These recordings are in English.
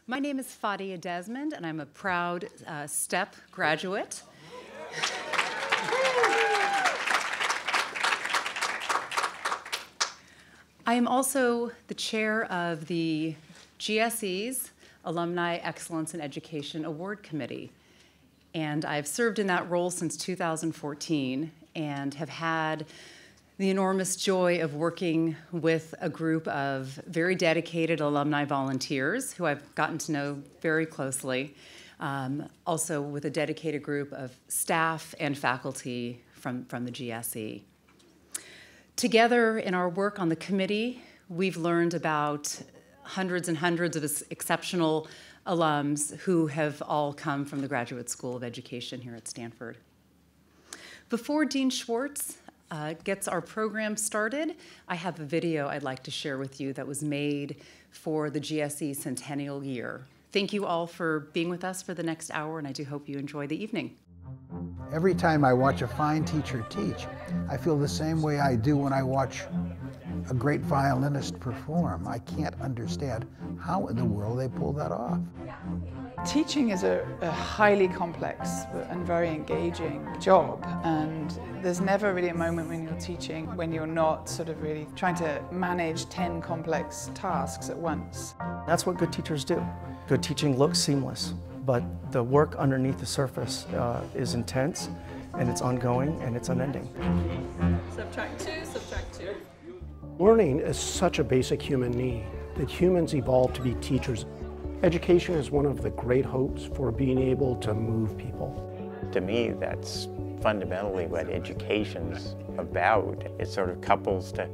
My name is Fadia Desmond, and I'm a proud STEP graduate. I am also the chair of the GSE's Alumni Excellence in Education Award Committee. And I've served in that role since 2014 and have had the enormous joy of working with a group of very dedicated alumni volunteers who I've gotten to know very closely, also with a dedicated group of staff and faculty from the GSE. Together in our work on the committee, we've learned about hundreds and hundreds of exceptional alums who have all come from the Graduate School of Education here at Stanford. Before Dean Schwartz gets our program started, I have a video I'd like to share with you that was made for the GSE Centennial Year. Thank you all for being with us for the next hour, and I do hope you enjoy the evening. Every time I watch a fine teacher teach, I feel the same way I do when I watch a great violinist perform. I can't understand how in the world they pull that off. Teaching is a highly complex and very engaging job, and there's never really a moment when you're teaching when you're not sort of really trying to manage 10 complex tasks at once. That's what good teachers do. Good teaching looks seamless, but the work underneath the surface is intense, and it's ongoing, and it's unending. Subtract 2, subtract 2. Learning is such a basic human need that humans evolved to be teachers. Education is one of the great hopes for being able to move people. To me, that's fundamentally what education's about. It sort of couples to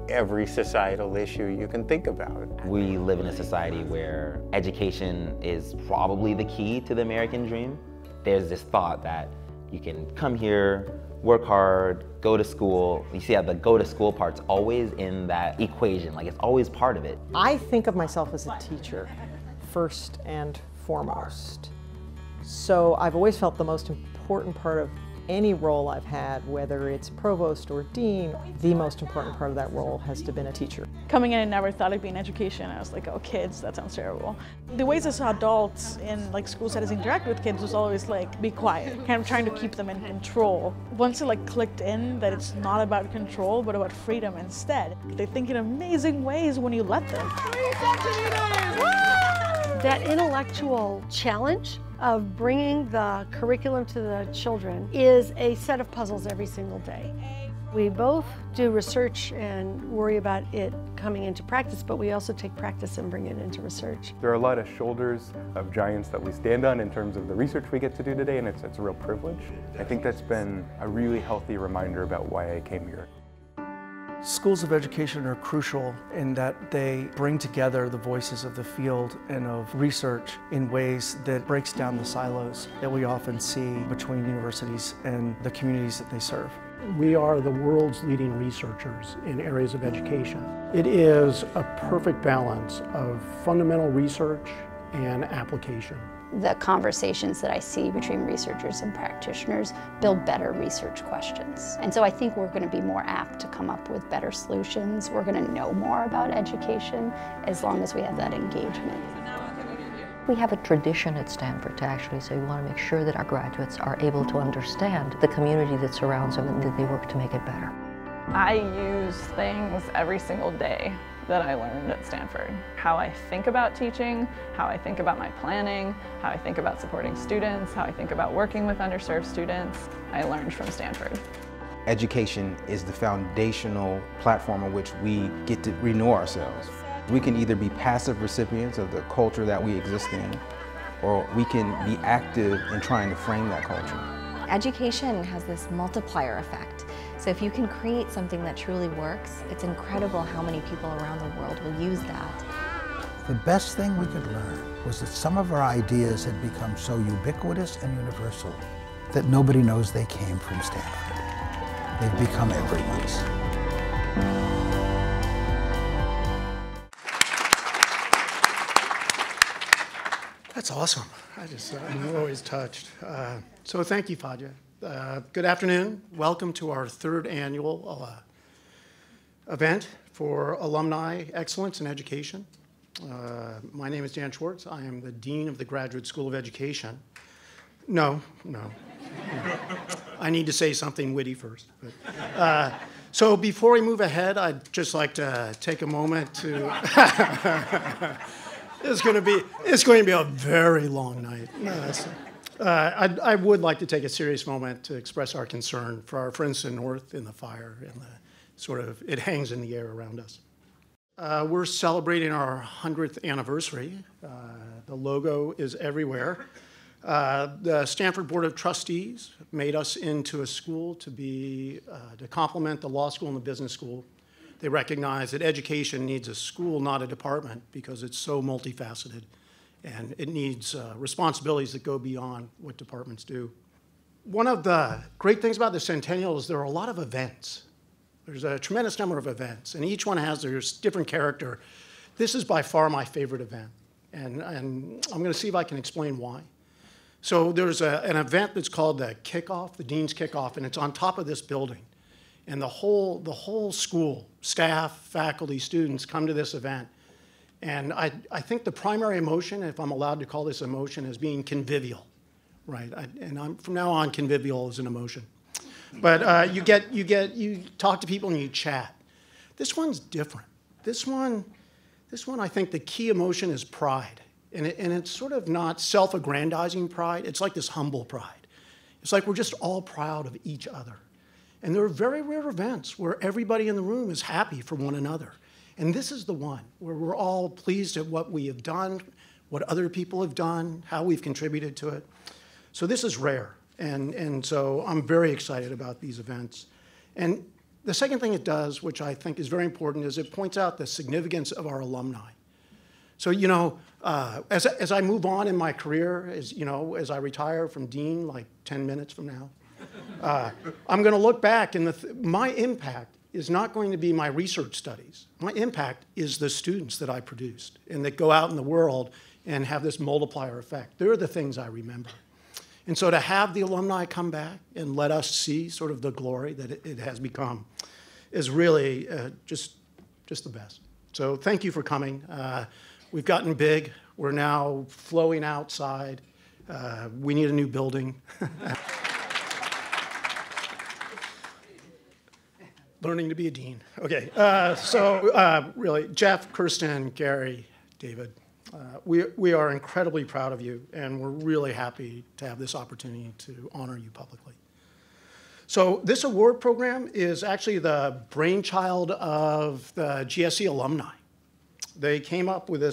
every societal issue you can think about. We live in a society where education is probably the key to the American dream. There's this thought that you can come here, work hard, go to school. You see how the go to school part's always in that equation, like it's always part of it. I think of myself as a teacher, first and foremost. So I've always felt the most important part of any role I've had, whether it's provost or dean, the most important part of that role has to been a teacher. Coming in, I never thought it'd be in education. I was like, oh, kids, that sounds terrible. The ways I saw adults in like school settings interact with kids was always like, be quiet, kind of trying to keep them in control. Once it like clicked in that it's not about control, but about freedom instead. They think in amazing ways when you let them. That intellectual challenge of bringing the curriculum to the children is a set of puzzles every single day. We both do research and worry about it coming into practice, but we also take practice and bring it into research. There are a lot of shoulders of giants that we stand on in terms of the research we get to do today, and it's a real privilege. I think that's been a really healthy reminder about why I came here. Schools of education are crucial in that they bring together the voices of the field and of research in ways that breaks down the silos that we often see between universities and the communities that they serve. We are the world's leading researchers in areas of education. It is a perfect balance of fundamental research and application. The conversations that I see between researchers and practitioners build better research questions. And so I think we're going to be more apt to come up with better solutions. We're going to know more about education as long as we have that engagement. We have a tradition at Stanford to actually say we want to make sure that our graduates are able to understand the community that surrounds them and that they work to make it better. I use things every single day that I learned at Stanford. How I think about teaching, how I think about my planning, how I think about supporting students, how I think about working with underserved students, I learned from Stanford. Education is the foundational platform on which we get to renew ourselves. We can either be passive recipients of the culture that we exist in, or we can be active in trying to frame that culture. Education has this multiplier effect. So if you can create something that truly works, it's incredible how many people around the world will use that. The best thing we could learn was that some of our ideas had become so ubiquitous and universal that nobody knows they came from Stanford. They've become everyone's. That's awesome. I'm always touched. So thank you, Fadia. Good afternoon. Welcome to our third annual event for Alumni Excellence in Education. My name is Dan Schwartz. I am the Dean of the Graduate School of Education. No. I need to say something witty first. But, so before we move ahead, I'd just like to take a moment to... It's going to be a very long night. I would like to take a serious moment to express our concern for our friends to the north in the fire, and it hangs in the air around us. We're celebrating our 100th anniversary. The logo is everywhere. The Stanford Board of Trustees made us into a school to complement the law school and the business school. They recognize that education needs a school, not a department, because it's so multifaceted, and it needs responsibilities that go beyond what departments do. One of the great things about the Centennial is there are a lot of events. There's a tremendous number of events, and each one has their different character. This is by far my favorite event, and I'm going to see if I can explain why. So there's an event that's called the Kickoff, the Dean's Kickoff, and it's on top of this building. And the whole school, staff, faculty, students come to this event. And I think the primary emotion, if I'm allowed to call this emotion, is being convivial, right? From now on, convivial is an emotion. But you talk to people and you chat. This one's different. This one, I think the key emotion is pride. And it's sort of not self-aggrandizing pride. It's like this humble pride. It's like we're just all proud of each other. And there are very rare events where everybody in the room is happy for one another. And this is the one where we're all pleased at what we have done, what other people have done, how we've contributed to it. So this is rare. And so I'm very excited about these events. And the second thing it does, which I think is very important, is it points out the significance of our alumni. So, as I move on in my career, as I retire from dean, like 10 minutes from now, I'm going to look back, and my impact is not going to be my research studies. My impact is the students that I produced and that go out in the world and have this multiplier effect. They're the things I remember. And so to have the alumni come back and let us see sort of the glory that it has become is really just the best. So thank you for coming. We've gotten big. We're now flowing outside. We need a new building. Learning to be a dean. Okay, really, Jeff, Kirsten, Gary, David, we are incredibly proud of you, and we're really happy to have this opportunity to honor you publicly. So this award program is actually the brainchild of the GSE alumni. They came up with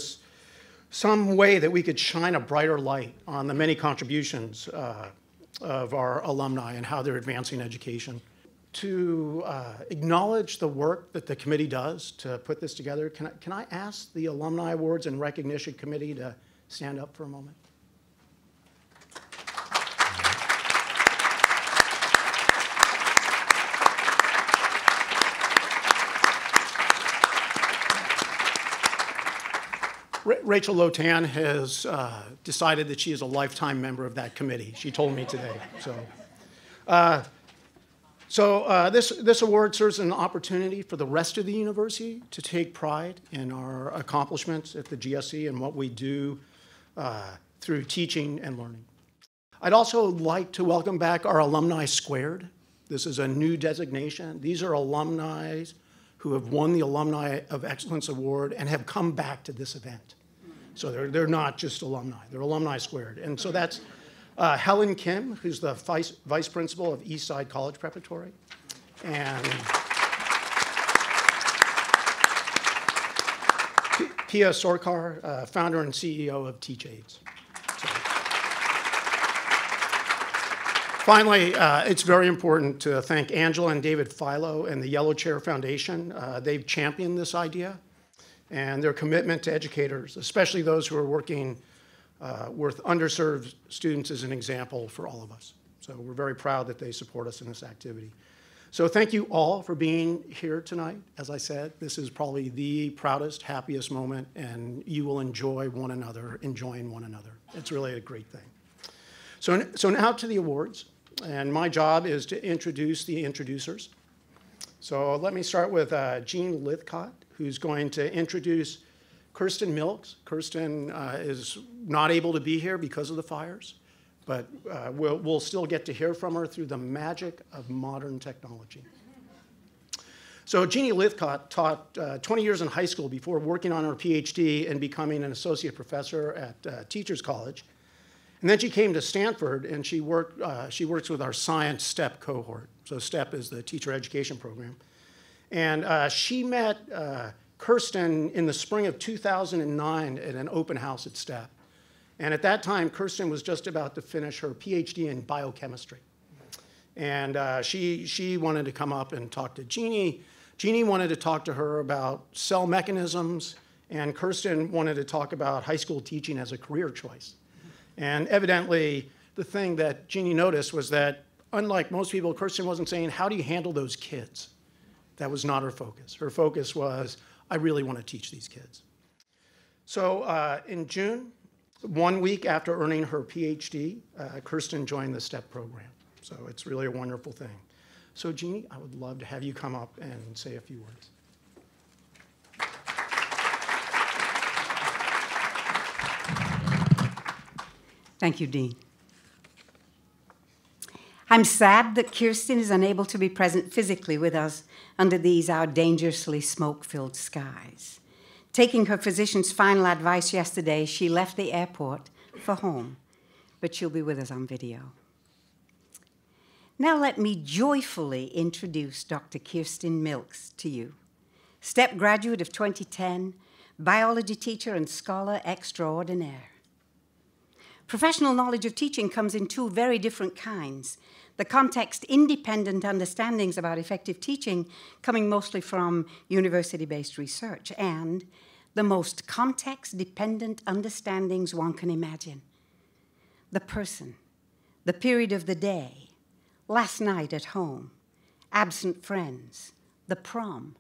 some way that we could shine a brighter light on the many contributions of our alumni and how they're advancing education. To acknowledge the work that the committee does to put this together, can I ask the Alumni Awards and Recognition Committee to stand up for a moment? Rachel Lotan has decided that she is a lifetime member of that committee. She told me today. So this award serves as an opportunity for the rest of the university to take pride in our accomplishments at the GSE and what we do through teaching and learning. I'd also like to welcome back our Alumni Squared. This is a new designation. These are alumni who have won the Alumni of Excellence Award and have come back to this event. So they're not just alumni, they're Alumni Squared. And so that's Helen Kim, who's the vice principal of Eastside College Preparatory, and Pia Sorkar, founder and CEO of Teague. Finally, it's very important to thank Angela and David Philo and the Yellow Chair Foundation. They've championed this idea, and their commitment to educators, especially those who are working with underserved students, is an example for all of us. So we're very proud that they support us in this activity. So thank you all for being here tonight. As I said, this is probably the proudest, happiest moment, and you will enjoy one another, enjoying one another. It's really a great thing. So now to the awards, and my job is to introduce the introducers. So let me start with Jean Lithcott, who's going to introduce Kirsten Milks. Kirsten is not able to be here because of the fires, but we'll still get to hear from her through the magic of modern technology. So Jeannie Lithcott taught 20 years in high school before working on her PhD and becoming an associate professor at Teachers College. And then she came to Stanford, and she works with our science STEP cohort. So STEP is the teacher education program. And she met Kirsten in the spring of 2009 at an open house at STEP. And at that time, Kirsten was just about to finish her PhD in biochemistry. And she wanted to come up and talk to Jeannie. Jeannie wanted to talk to her about cell mechanisms, and Kirsten wanted to talk about high school teaching as a career choice. And evidently, the thing that Jeannie noticed was that, unlike most people, Kirsten wasn't saying, how do you handle those kids? That was not her focus. Her focus was, I really want to teach these kids. So in June, 1 week after earning her PhD, Kirsten joined the STEP program. So it's really a wonderful thing. So Jeannie, I would love to have you come up and say a few words. Thank you, Dean. I'm sad that Kirsten is unable to be present physically with us under these our dangerously smoke-filled skies. Taking her physician's final advice yesterday, she left the airport for home, but she'll be with us on video. Now let me joyfully introduce Dr. Kirsten Milks to you. STEP graduate of 2010, biology teacher and scholar extraordinaire. Professional knowledge of teaching comes in two very different kinds. The context-independent understandings about effective teaching coming mostly from university-based research, and the most context-dependent understandings one can imagine. The person, the period of the day, last night at home, absent friends, the prom,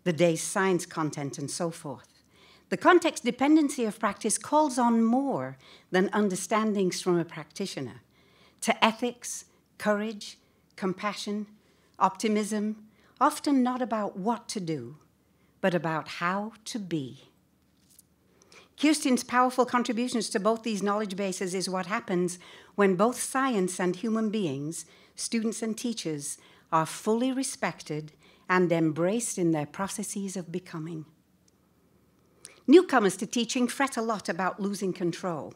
the day's science content, and so forth. The context dependency of practice calls on more than understandings from a practitioner to ethics, courage, compassion, optimism, often not about what to do, but about how to be. Kirsten's powerful contributions to both these knowledge bases is what happens when both science and human beings, students and teachers, are fully respected and embraced in their processes of becoming. Newcomers to teaching fret a lot about losing control.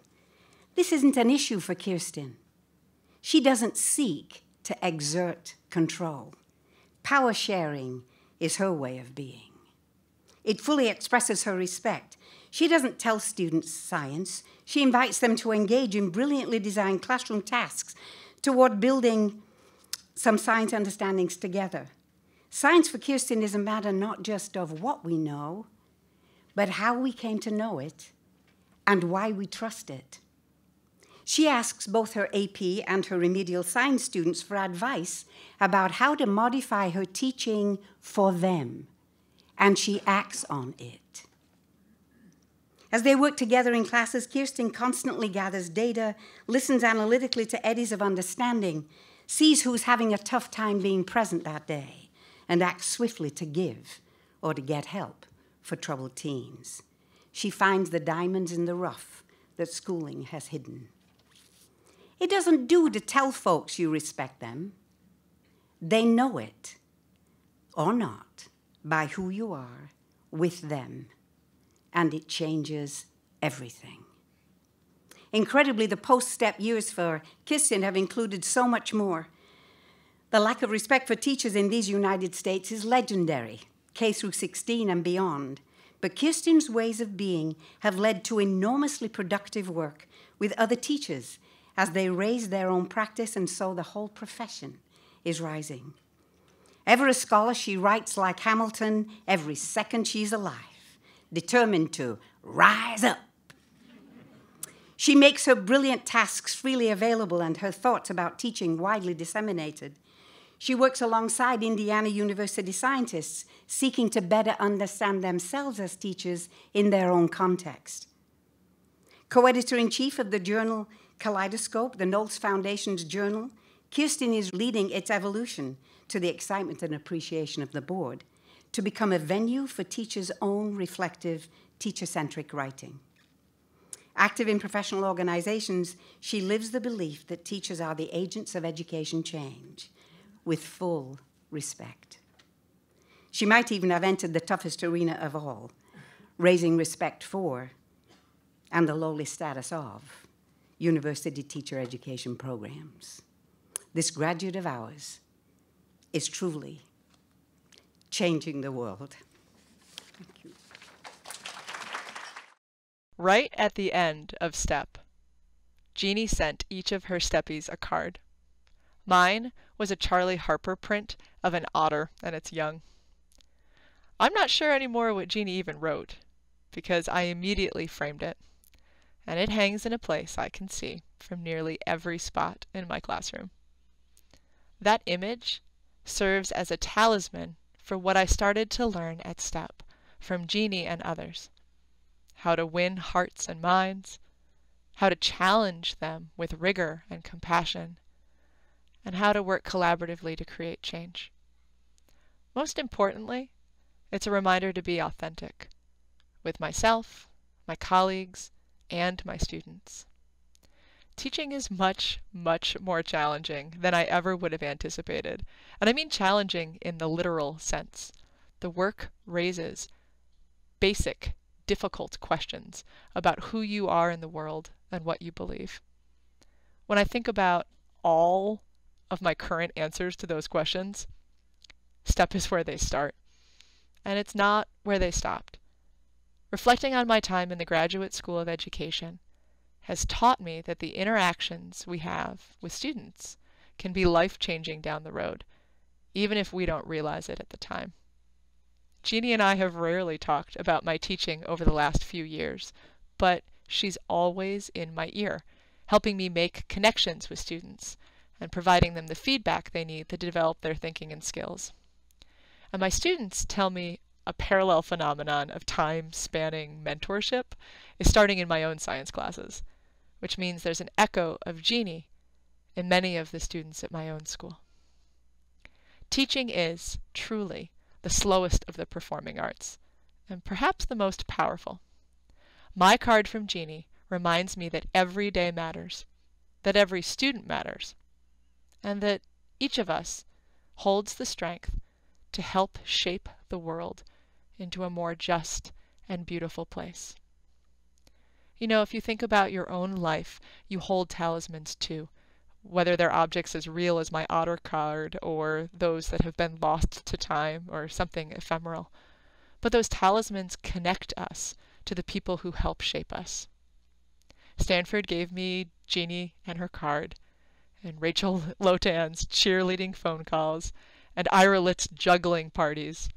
This isn't an issue for Kirsten. She doesn't seek to exert control. Power sharing is her way of being. It fully expresses her respect. She doesn't tell students science. She invites them to engage in brilliantly designed classroom tasks toward building some science understandings together. Science for Kirsten is a matter not just of what we know, but how we came to know it and why we trust it. She asks both her AP and her remedial science students for advice about how to modify her teaching for them, and she acts on it. As they work together in classes, Kirsten constantly gathers data, listens analytically to eddies of understanding, sees who's having a tough time being present that day, and acts swiftly to give or to get help for troubled teens. She finds the diamonds in the rough that schooling has hidden. It doesn't do to tell folks you respect them. They know it, or not, by who you are with them, and it changes everything. Incredibly, the post-STEP years for Kirsten have included so much more. The lack of respect for teachers in these United States is legendary, K through 16 and beyond. But Kirsten's ways of being have led to enormously productive work with other teachers as they raise their own practice, and so the whole profession is rising. Ever a scholar, she writes like Hamilton every second she's alive, determined to rise up. She makes her brilliant tasks freely available and her thoughts about teaching widely disseminated. She works alongside Indiana University scientists, seeking to better understand themselves as teachers in their own context. Co-editor-in-chief of the journal Kaleidoscope, the Knowles Foundation's journal, Kirsten is leading its evolution, to the excitement and appreciation of the board, to become a venue for teachers' own reflective teacher-centric writing. Active in professional organizations, she lives the belief that teachers are the agents of education change with full respect. She might even have entered the toughest arena of all, raising respect for and the lowly status of university teacher education programs. This graduate of ours is truly changing the world. Thank you. Right at the end of STEP, Jeannie sent each of her steppies a card. Mine was a Charlie Harper print of an otter and its young. I'm not sure anymore what Jeannie even wrote, because I immediately framed it, and it hangs in a place I can see from nearly every spot in my classroom. That image serves as a talisman for what I started to learn at STEP from Jeannie and others: how to win hearts and minds, how to challenge them with rigor and compassion, and how to work collaboratively to create change. Most importantly, it's a reminder to be authentic with myself, my colleagues, and my students. Teaching is much, much more challenging than I ever would have anticipated. And I mean challenging in the literal sense. The work raises basic, difficult questions about who you are in the world and what you believe. When I think about all of my current answers to those questions, STEP is where they start. And it's not where they stopped. Reflecting on my time in the Graduate School of Education has taught me that the interactions we have with students can be life-changing down the road, even if we don't realize it at the time. Jeannie and I have rarely talked about my teaching over the last few years, but she's always in my ear, helping me make connections with students and providing them the feedback they need to develop their thinking and skills. And my students tell me a parallel phenomenon of time-spanning mentorship is starting in my own science classes, which means there's an echo of Jeannie in many of the students at my own school. Teaching is, truly, the slowest of the performing arts, and perhaps the most powerful. My card from Jeannie reminds me that every day matters, that every student matters, and that each of us holds the strength to help shape the world into a more just and beautiful place. You know, if you think about your own life, you hold talismans too, whether they're objects as real as my otter card or those that have been lost to time or something ephemeral. But those talismans connect us to the people who help shape us. Stanford gave me Jeannie and her card, and Rachel Lotan's cheerleading phone calls, and Ira Litt's juggling parties,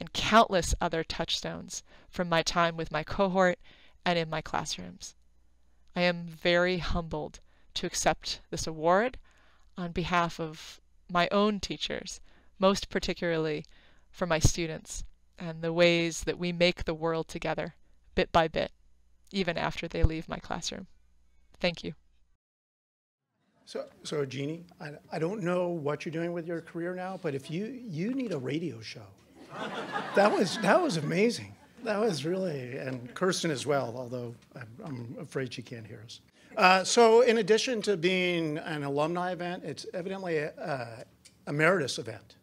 and countless other touchstones from my time with my cohort and in my classrooms. I am very humbled to accept this award on behalf of my own teachers, most particularly for my students, and the ways that we make the world together, bit by bit, even after they leave my classroom. Thank you. So Jeannie, I don't know what you're doing with your career now, but if you need a radio show. That was amazing. That was really, and Kirsten as well, although I'm afraid she can't hear us. So in addition to being an alumni event, it's evidently a emeritus event,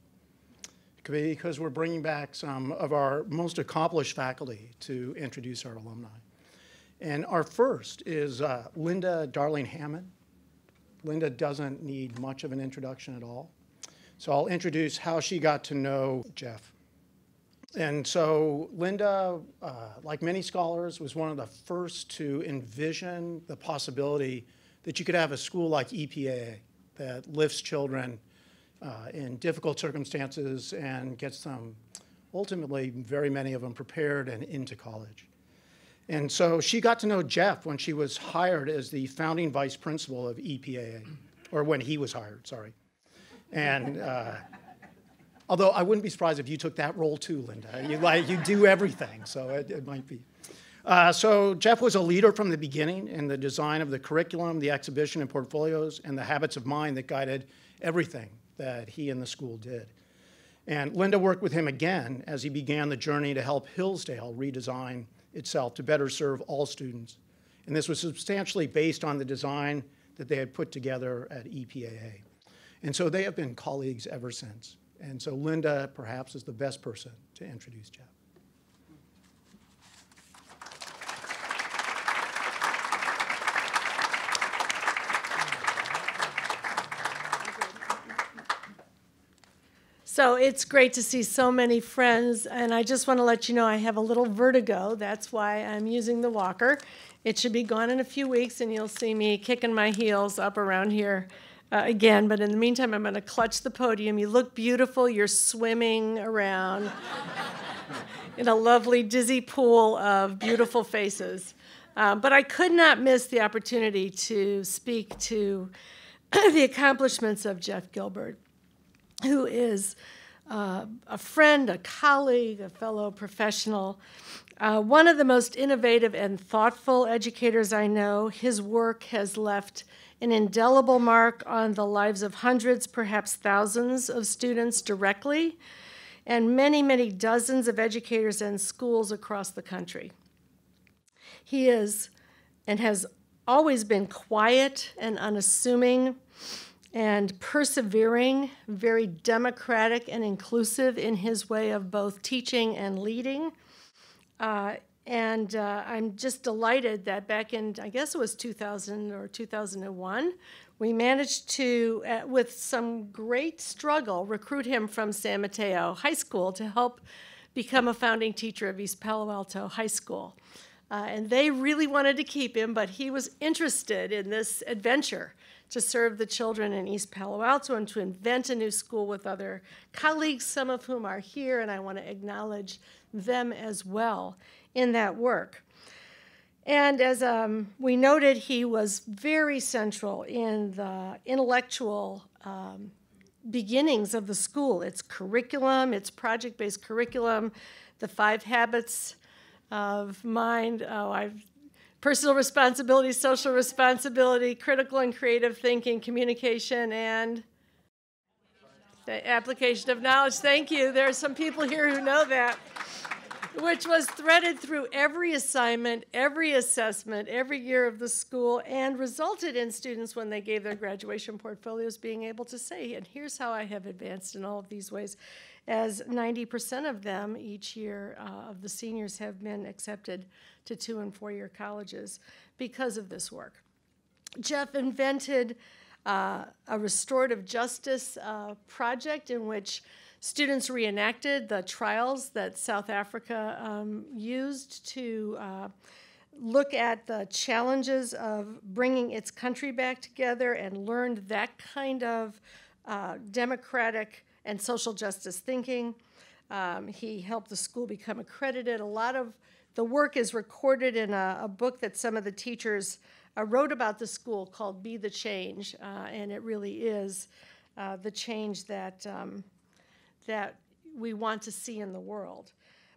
because we're bringing back some of our most accomplished faculty to introduce our alumni. And our first is Linda Darling-Hammond. Linda doesn't need much of an introduction at all. So I'll introduce how she got to know Jeff. And so Linda, like many scholars, was one of the first to envision the possibility that you could have a school like EPAA that lifts children in difficult circumstances and gets them, ultimately, very many of them prepared and into college. And so she got to know Jeff when she was hired as the founding vice principal of EPAA, or when he was hired, sorry. And although I wouldn't be surprised if you took that role too, Linda. You do everything, so it might be. So Jeff was a leader from the beginning in the design of the curriculum, the exhibition and portfolios, and the habits of mind that guided everything that he and the school did. And Linda worked with him again as he began the journey to help Hillsdale redesign itself to better serve all students. And this was substantially based on the design that they had put together at EPAA. And so they have been colleagues ever since. And so Linda, perhaps, is the best person to introduce Jeff. So it's great to see so many friends, and I just want to let you know I have a little vertigo. That's why I'm using the walker. It should be gone in a few weeks, and you'll see me kicking my heels up around here again. But in the meantime, I'm going to clutch the podium. You look beautiful. You're swimming around in a lovely dizzy pool of beautiful faces. But I could not miss the opportunity to speak to the accomplishments of Jeff Gilbert, who is a friend, a colleague, a fellow professional, one of the most innovative and thoughtful educators I know. His work has left an indelible mark on the lives of hundreds, perhaps thousands of students directly, and many, many dozens of educators and schools across the country. He is and has always been quiet and unassuming and persevering, very democratic and inclusive in his way of both teaching and leading. I'm just delighted that back in, I guess it was 2000 or 2001, we managed to, with some great struggle, recruit him from San Mateo High School to help become a founding teacher of East Palo Alto High School. And they really wanted to keep him, but he was interested in this adventure to serve the children in East Palo Alto and to invent a new school with other colleagues, some of whom are here, and I want to acknowledge them as well in that work. And as we noted, he was very central in the intellectual beginnings of the school, its curriculum, its project-based curriculum, the 5 habits of mind. Personal responsibility, social responsibility, critical and creative thinking, communication, and the application of knowledge. Thank you. There are some people here who know that, which was threaded through every assignment, every assessment, every year of the school, and resulted in students, when they gave their graduation portfolios, being able to say, and here's how I have advanced in all of these ways, as 90% of them each year of the seniors have been accepted to 2- and 4-year colleges because of this work. Jeff invented a restorative justice project in which students reenacted the trials that South Africa used to look at the challenges of bringing its country back together, and learned that kind of democratic and social justice thinking. He helped the school become accredited. A lot of the work is recorded in a book that some of the teachers wrote about the school called Be the Change, and it really is the change that we want to see in the world.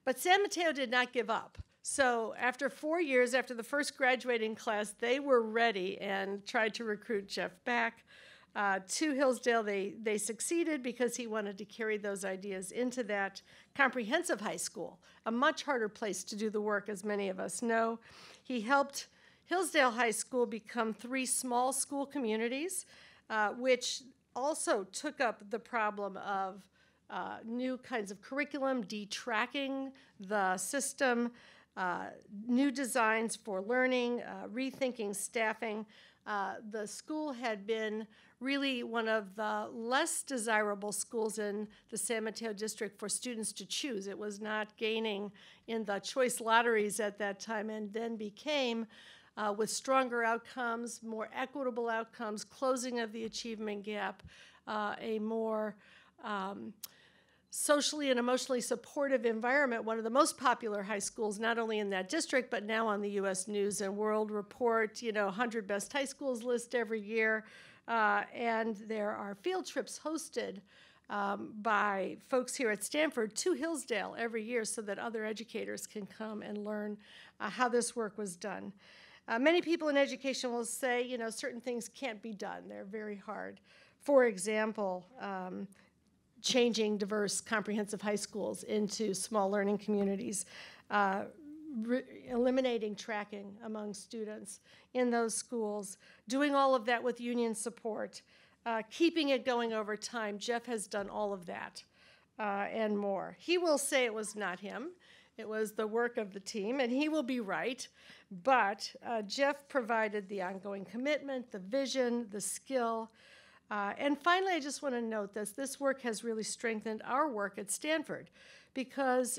But San Mateo did not give up. So after 4 years, after the first graduating class, they were ready and tried to recruit Jeff back to Hillsdale. They succeeded because he wanted to carry those ideas into that comprehensive high school, a much harder place to do the work, as many of us know. He helped Hillsdale High School become 3 small school communities, which also took up the problem of new kinds of curriculum, detracking the system, new designs for learning, rethinking staffing. The school had been really one of the less desirable schools in the San Mateo district for students to choose. It was not gaining in the choice lotteries at that time, and then became, with stronger outcomes, more equitable outcomes, closing of the achievement gap, a more socially and emotionally supportive environment, one of the most popular high schools, not only in that district, but now on the U.S. News and World Report, 100 best high schools list every year. And there are field trips hosted by folks here at Stanford to Hillsdale every year so that other educators can come and learn how this work was done. Many people in education will say, certain things can't be done. They're very hard. For example, changing diverse comprehensive high schools into small learning communities. eliminating tracking among students in those schools, doing all of that with union support, keeping it going over time. Jeff has done all of that and more. He will say it was not him. It was the work of the team, and he will be right. But Jeff provided the ongoing commitment, the vision, the skill. And finally, I just want to note this work has really strengthened our work at Stanford, because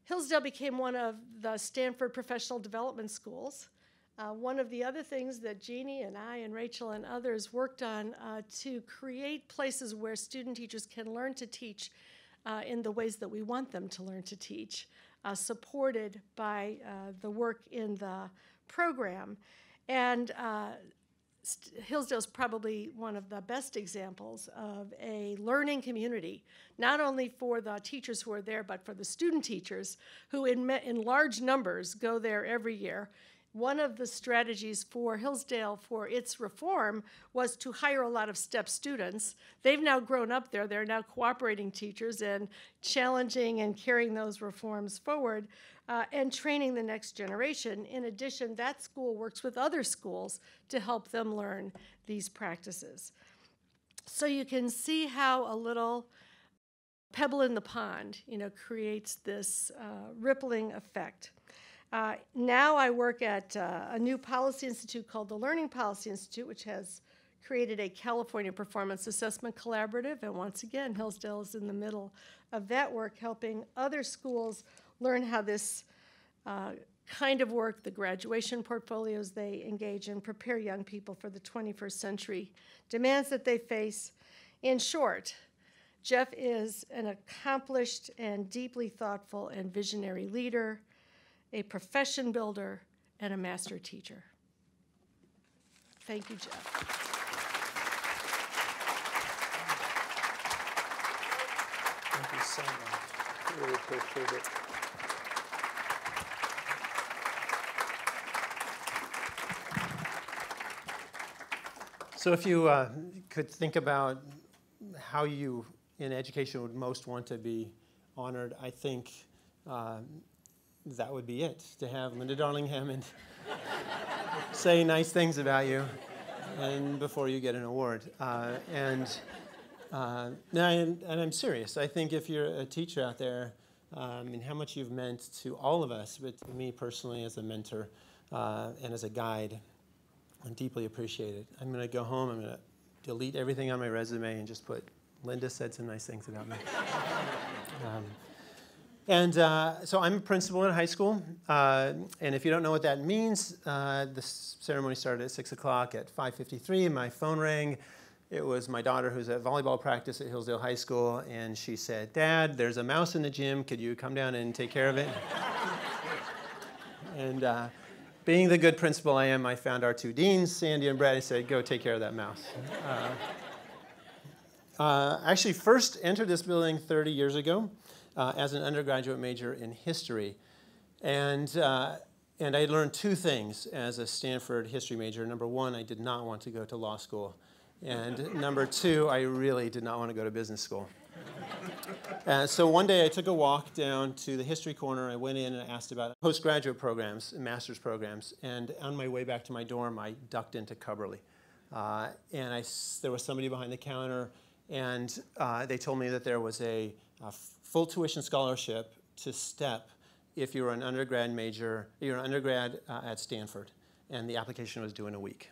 Hillsdale became one of the Stanford professional development schools. One of the other things that Jeannie and I and Rachel and others worked on to create places where student teachers can learn to teach in the ways that we want them to learn to teach, supported by the work in the program. And Hillsdale's probably one of the best examples of a learning community, not only for the teachers who are there, but for the student teachers who in large numbers go there every year. One of the strategies for Hillsdale for its reform was to hire a lot of STEP students. They've now grown up there. They're now cooperating teachers and challenging and carrying those reforms forward and training the next generation. In addition, that school works with other schools to help them learn these practices. So you can see how a little pebble in the pond, creates this rippling effect. Now I work at a new policy institute called the Learning Policy Institute, which has created a California Performance Assessment Collaborative. And once again, Hillsdale is in the middle of that work, helping other schools learn how this kind of work, the graduation portfolios they engage in, prepare young people for the 21st century demands that they face. In short, Jeff is an accomplished and deeply thoughtful and visionary leader, a profession builder, and a master teacher. Thank you, Jeff. Thank you so much. I really appreciate it. So if you could think about how you in education would most want to be honored, I think that would be it, to have Linda Darling-Hammond say nice things about you and before you get an award. And I'm serious. I think if you're a teacher out there, and how much you've meant to all of us, but to me personally as a mentor and as a guide, I deeply appreciate it. I'm going to go home, I'm going to delete everything on my resume and just put, Linda said some nice things about me. So I'm a principal in high school, and if you don't know what that means, the ceremony started at 6 o'clock. At 5:53, my phone rang. It was my daughter who's at volleyball practice at Hillsdale High School, and she said, "Dad, there's a mouse in the gym. Could you come down and take care of it?" And being the good principal I am, I found our two deans, Sandy and Brad, and said, "Go take care of that mouse." I actually first entered this building 30 years ago. As an undergraduate major in history. And I learned two things as a Stanford history major. Number one, I did not want to go to law school. And number two, I really did not want to go to business school. So one day I took a walk down to the history corner. I went in and asked about postgraduate programs and master's programs. And on my way back to my dorm, I ducked into Cubberley. And there was somebody behind the counter, and they told me that there was a full tuition scholarship to STEP if you were an undergrad major, you're an undergrad at Stanford, and the application was due in a week.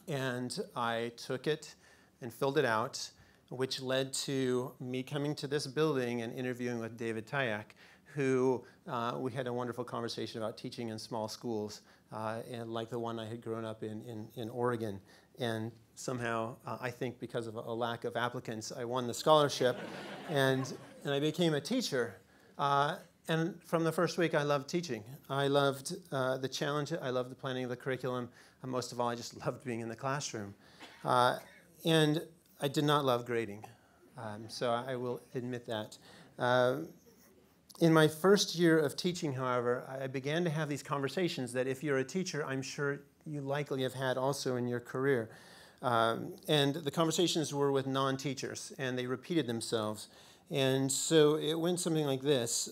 And I took it and filled it out, which led to me coming to this building and interviewing with David Teague, who we had a wonderful conversation about teaching in small schools, and like the one I had grown up in Oregon. And somehow, I think because of a lack of applicants, I won the scholarship, and I became a teacher. And from the first week, I loved teaching. I loved the challenge. I loved the planning of the curriculum. And most of all, I just loved being in the classroom. And I did not love grading. So I will admit that. In my first year of teaching, however, I began to have these conversations that if you're a teacher, I'm sure you likely have had also in your career. And the conversations were with non-teachers, and they repeated themselves. And so it went something like this.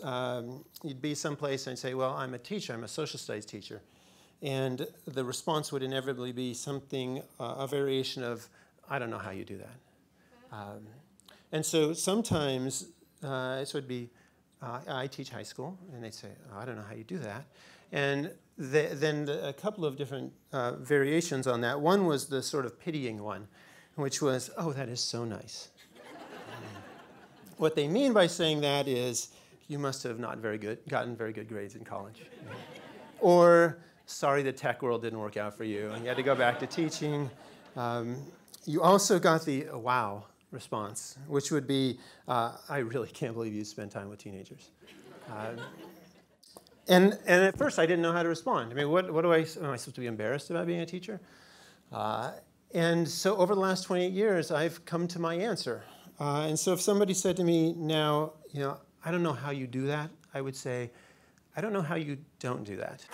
You'd be someplace and I'd say, well, I'm a teacher, I'm a social studies teacher. And the response would inevitably be something, a variation of, I don't know how you do that. And so sometimes it would be, I teach high school, and they'd say, oh, I don't know how you do that. And then a couple of different variations on that. One was the sort of pitying one, which was, oh, that is so nice. What they mean by saying that is, you must have not gotten very good grades in college. Or, sorry the tech world didn't work out for you, and you had to go back to teaching. You also got the wow response, which would be, I really can't believe you spend time with teenagers. And at first, I didn't know how to respond. I mean, am I supposed to be embarrassed about being a teacher? And so over the last 28 years, I've come to my answer. And so if somebody said to me now, I don't know how you do that, I would say, I don't know how you don't do that.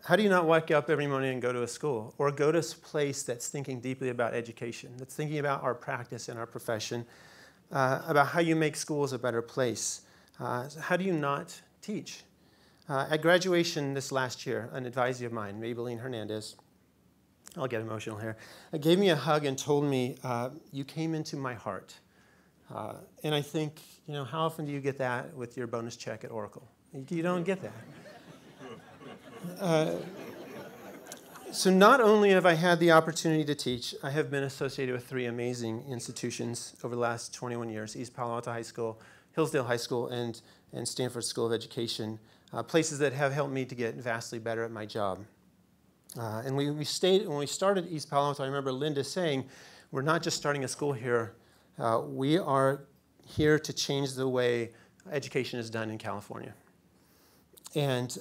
How do you not wake up every morning and go to a school, or go to a place that's thinking deeply about education, that's thinking about our practice and our profession, about how you make schools a better place? How do you not teach? At graduation this last year, an advisee of mine, Maybelline Hernandez, I'll get emotional here, gave me a hug and told me, you came into my heart. And I think, how often do you get that with your bonus check at Oracle? You don't get that. So not only have I had the opportunity to teach, I have been associated with 3 amazing institutions over the last 21 years, East Palo Alto High School, Hillsdale High School, and Stanford School of Education, places that have helped me to get vastly better at my job. And when we started East Palo Alto, I remember Linda saying, we're not just starting a school here, we are here to change the way education is done in California. And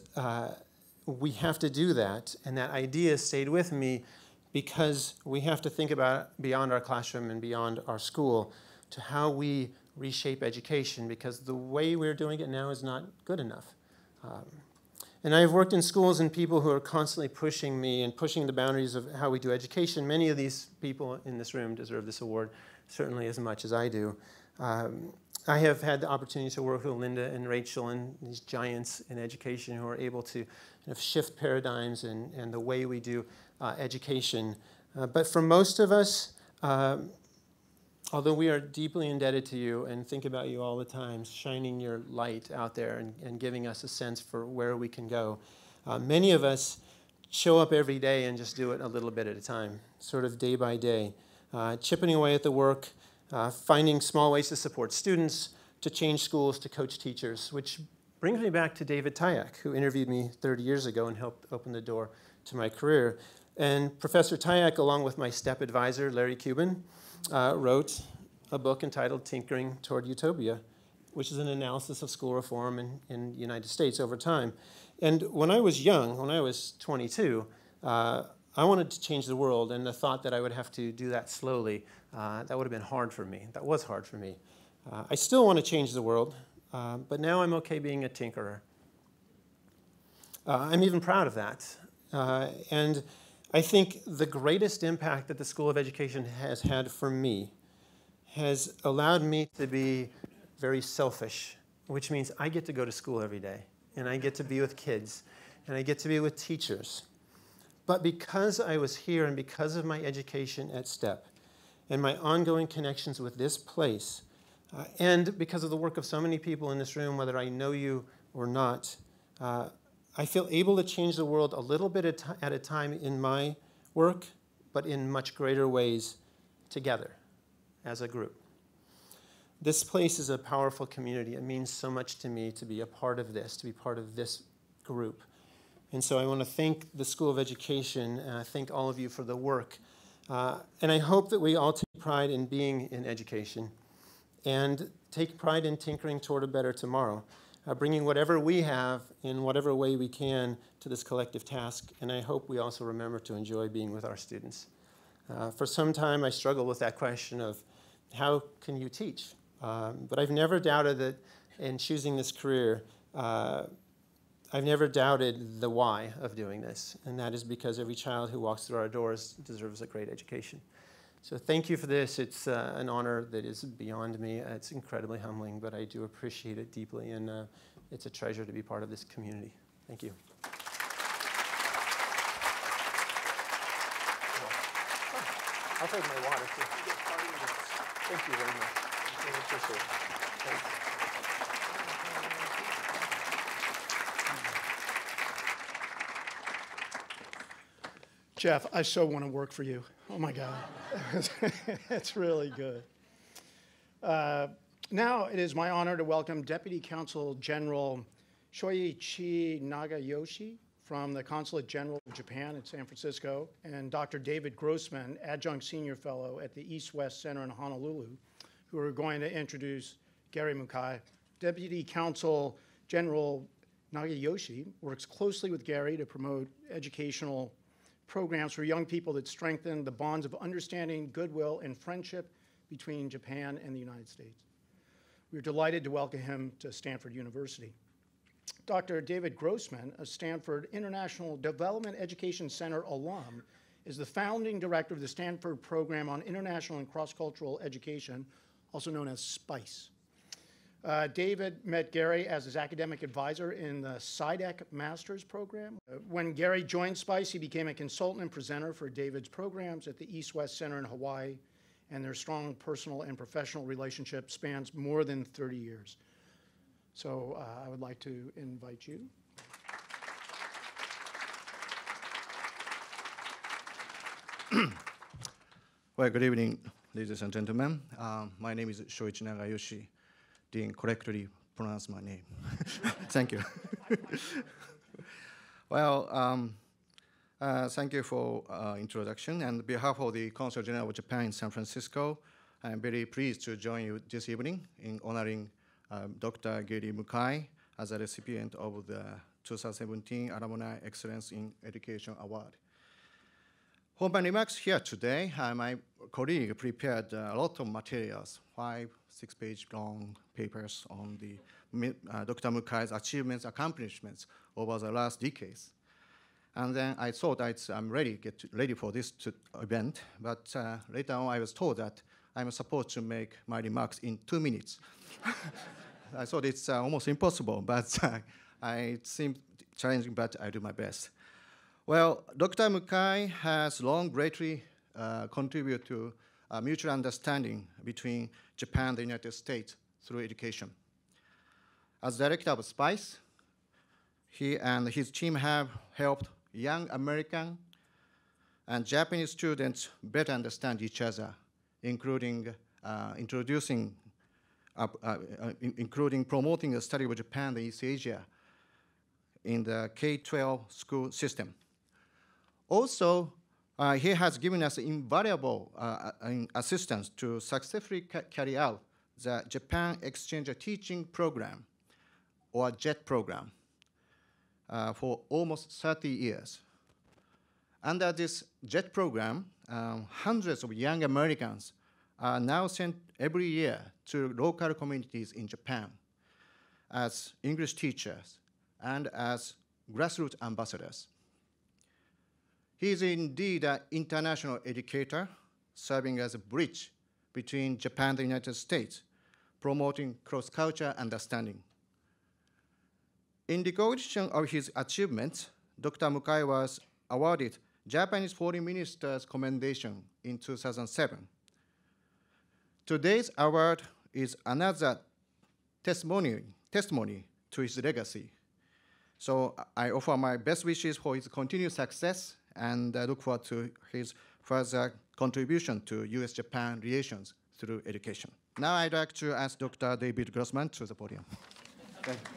we have to do that, and that idea stayed with me because we have to think about beyond our classroom and beyond our school to how we reshape education, because the way we're doing it now is not good enough. And I've worked in schools and people who are constantly pushing me and pushing the boundaries of how we do education. Many of these people in this room deserve this award, certainly as much as I do. I have had the opportunity to work with Linda and Rachel and these giants in education who are able to shift paradigms and the way we do education. But for most of us, although we are deeply indebted to you and think about you all the time, shining your light out there and giving us a sense for where we can go, many of us show up every day and just do it a little bit at a time, sort of day by day, chipping away at the work, finding small ways to support students, to change schools, to coach teachers, which brings me back to David Tyack, who interviewed me 30 years ago and helped open the door to my career. And Professor Tyack, along with my STEP advisor, Larry Cuban, wrote a book entitled Tinkering Toward Utopia, which is an analysis of school reform in the United States over time. And when I was young, when I was 22, I wanted to change the world, and the thought that I would have to do that slowly, that would have been hard for me. That was hard for me. I still want to change the world, but now I'm okay being a tinkerer. I'm even proud of that. And I think the greatest impact that the School of Education has had for me has allowed me to be very selfish, which means I get to go to school every day, and I get to be with kids, and I get to be with teachers. But because I was here and because of my education at STEP and my ongoing connections with this place, and because of the work of so many people in this room, whether I know you or not, I feel able to change the world a little bit at a time in my work, but in much greater ways together as a group. This place is a powerful community. It means so much to me to be a part of this, to be part of this group. And so I want to thank the School of Education, and I thank all of you for the work. And I hope that we all take pride in being in education and take pride in tinkering toward a better tomorrow, bringing whatever we have in whatever way we can to this collective task. And I hope we also remember to enjoy being with our students. For some time, I struggled with that question of how can you teach? But I've never doubted that in choosing this career, I've never doubted the why of doing this, and that is because every child who walks through our doors deserves a great education. So thank you for this. It's an honor that is beyond me. It's incredibly humbling, but I do appreciate it deeply, and it's a treasure to be part of this community. Thank you. I'll take my water too. Thank you very much. I really appreciate it. Thanks. Jeff, I so want to work for you. Oh my God. That's really good. Now it is my honor to welcome Deputy Consul General Shoichi Nagayoshi from the Consulate General of Japan in San Francisco, and Dr. David Grossman, Adjunct Senior Fellow at the East-West Center in Honolulu, who are going to introduce Gary Mukai. Deputy Consul General Nagayoshi works closely with Gary to promote educational programs for young people that strengthen the bonds of understanding, goodwill, and friendship between Japan and the United States. We're delighted to welcome him to Stanford University. Dr. David Grossman, a Stanford International Development Education Center alum, is the founding director of the Stanford Program on International and Cross-Cultural Education, also known as SPICE. David met Gary as his academic advisor in the SciDec Master's Program. When Gary joined SPICE, he became a consultant and presenter for David's programs at the East-West Center in Hawaii, and their strong personal and professional relationship spans more than 30 years. So I would like to invite you. Well, good evening, ladies and gentlemen. My name is Shoichi Nagayoshi. Didn't correctly pronounce my name. Thank you. Well, thank you for introduction. And on behalf of the Consul General of Japan in San Francisco, I'm very pleased to join you this evening in honoring Dr. Gary Mukai as a recipient of the 2017 Alumni Excellence in Education Award. For my remarks here today, my colleague prepared a lot of materials, 5-6 page long papers on the Dr. Mukai's achievements, accomplishments over the last decades. And then I thought I'm ready for this event, but later on I was told that I'm supposed to make my remarks in 2 minutes. I thought it's almost impossible, but it seemed challenging, but I do my best. Well, Dr. Mukai has long greatly contributed to mutual understanding between Japan and the United States through education. As director of SPICE, he and his team have helped young American and Japanese students better understand each other, including promoting the study of Japan and East Asia in the K-12 school system. Also, he has given us invaluable assistance to successfully carry out the Japan Exchange Teaching Program, or JET program, for almost 30 years. Under this JET program, hundreds of young Americans are now sent every year to local communities in Japan as English teachers and as grassroots ambassadors. He is indeed an international educator, serving as a bridge between Japan and the United States, promoting cross-cultural understanding. In recognition of his achievements, Dr. Mukai was awarded Japanese Foreign Minister's Commendation in 2007. Today's award is another testimony to his legacy. So I offer my best wishes for his continued success, and I look forward to his further contribution to US-Japan relations through education. Now I'd like to ask Dr. David Grossman to the podium. Thank you.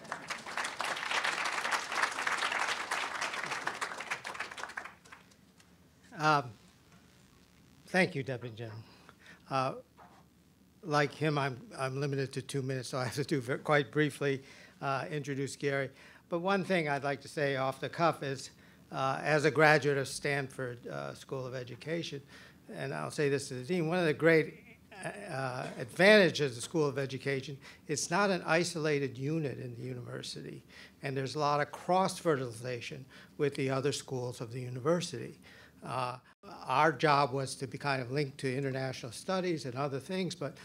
Thank you, Deputy General. Like him, I'm limited to 2 minutes, so I have to do quite briefly introduce Gary. But one thing I'd like to say off the cuff is, as a graduate of Stanford School of Education, and I'll say this to the dean, one of the great advantages of the School of Education, it's not an isolated unit in the university, and there's a lot of cross-fertilization with the other schools of the university. Our job was to be kind of linked to international studies and other things, but